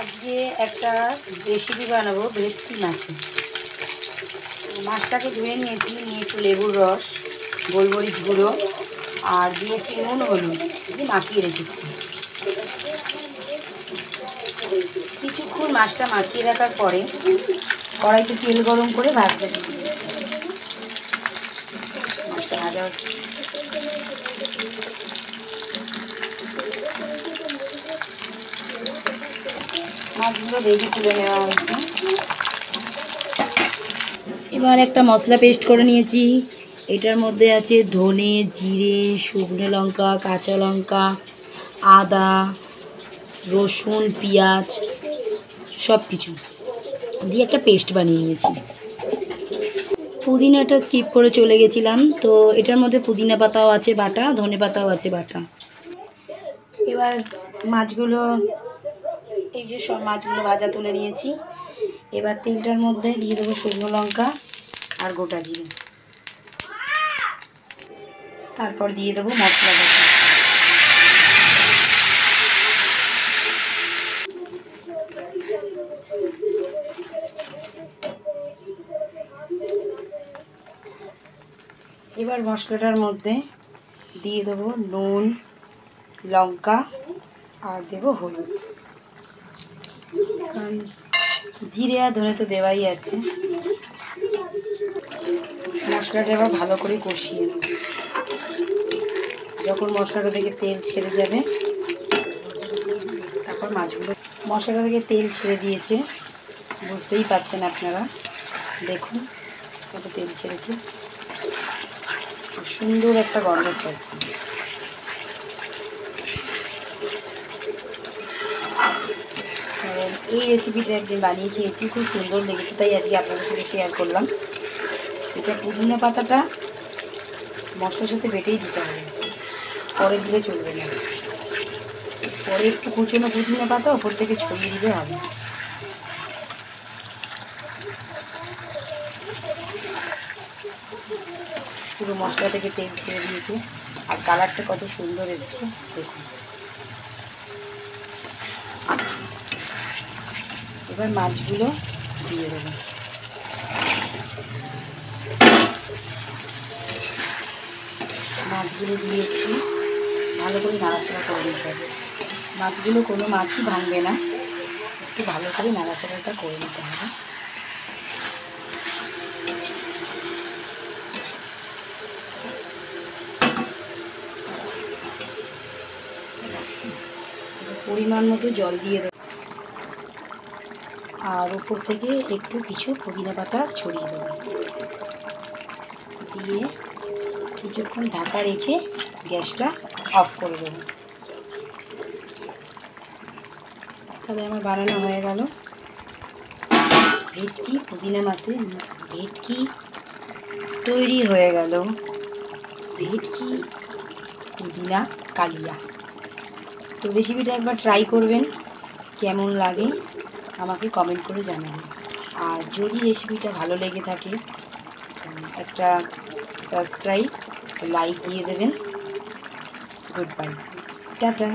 আজকে একটা রেসিপি বানাবো ভেটকি মাছের। মাছটাকে ধুয়ে নিয়েছি, নিয়ে একটু লেবুর রস, গোলমরিচ গুঁড়ো আর দিয়েছি নুন হলুদ দিয়ে মাখিয়ে রেখেছি। কিছুক্ষণ মাছটা মাখিয়ে রাখার পরে কড়াইতে তেল গরম করে ভাজতে দিয়েছি। মাছটা ভাজা হচ্ছে। মাছগুলো ভেজে তুলে নেওয়া হয়েছে। এবার একটা মশলা পেস্ট করে নিয়েছি। এটার মধ্যে আছে ধনে, জিরে, শুকনো লঙ্কা, কাঁচা লঙ্কা, আদা, রসুন, পেঁয়াজ সব কিছু দিয়ে একটা পেস্ট বানিয়ে নিয়েছি। পুদিনাটা স্কিপ করে চলে গেছিলাম, তো এটার মধ্যে পুদিনা পাতাও আছে বাটা, ধনে পাতাও আছে বাটা। এবার মাছগুলো, এই যে সব মাছগুলো ভাজা তুলে নিয়েছি। এবার তেলটার মধ্যে দিয়ে দেবো শুকনো লঙ্কা আর গোটা জিরে, তারপর দিয়ে দেবো মশলা বাটা। এবার মশলাটার মধ্যে দিয়ে দেবো নুন, লঙ্কা আর দেবো হলুদ, কারণ জিরে আর ধনে তো দেওয়াই আছে। মশলাটা এবার ভালো করে কষিয়ে নেব। যখন মশলাটা থেকে তেল ছেড়ে যাবে তারপর মাছগুলো, মশলাটা থেকে তেল ছেড়ে দিয়েছে, বুঝতেই পারছেন আপনারা, দেখুন কত তেল ছেড়েছে, সুন্দর একটা গন্ধ ছাড়ছে। এই রেসিপিটা একদিন বানিয়ে খেয়েছি, খুব সুন্দর লেগেছে, তাই আজকে আপনাদের সাথে শেয়ার করলাম। এটা পুদিনা পাতাটা মশলার সাথে বেটেই দিতে হবে, পরে দিলে চলবে না। পরে একটু কুচনো পুদিনা পাতা ওপর থেকে ছড়িয়ে দিলে হবে। পুরো মশলা থেকে তেল ছেড়ে দিয়েছে আর কালারটা কত সুন্দর এসছে দেখুন। এবার মাছগুলো দিয়ে দেবো। মাছগুলো দিয়েছি, ভালো করে নাড়াচাড়া করে দিতে হবে। মাছগুলো কোনো মাছই ভাঙবে না, একটু ভালো করে নাড়াচাড়াটা করে নিতে হবে। পরিমাণ মতো জল দিয়ে দেবো আর উপর থেকে একটু কিছু পুদিনা পাতা ছড়িয়ে দেবো, দিয়ে কিছুক্ষণ ঢাকা রেখে গ্যাসটা অফ করে দেবো। তাহলে আমার বানানো হয়ে গেল ভেটকি পুদিনা মাছের ভেটকি তৈরি হয়ে গেল ভেটকি পুদিনা কালিয়া। তো রেসিপিটা একবার ট্রাই করবেন, কেমন লাগে আমাকে কমেন্ট করে জানাবেন। আর যদি রেসিপিটা ভালো লেগে থাকে একটা সাবস্ক্রাইব, লাইক দিয়ে দেবেন। Good bye, tata.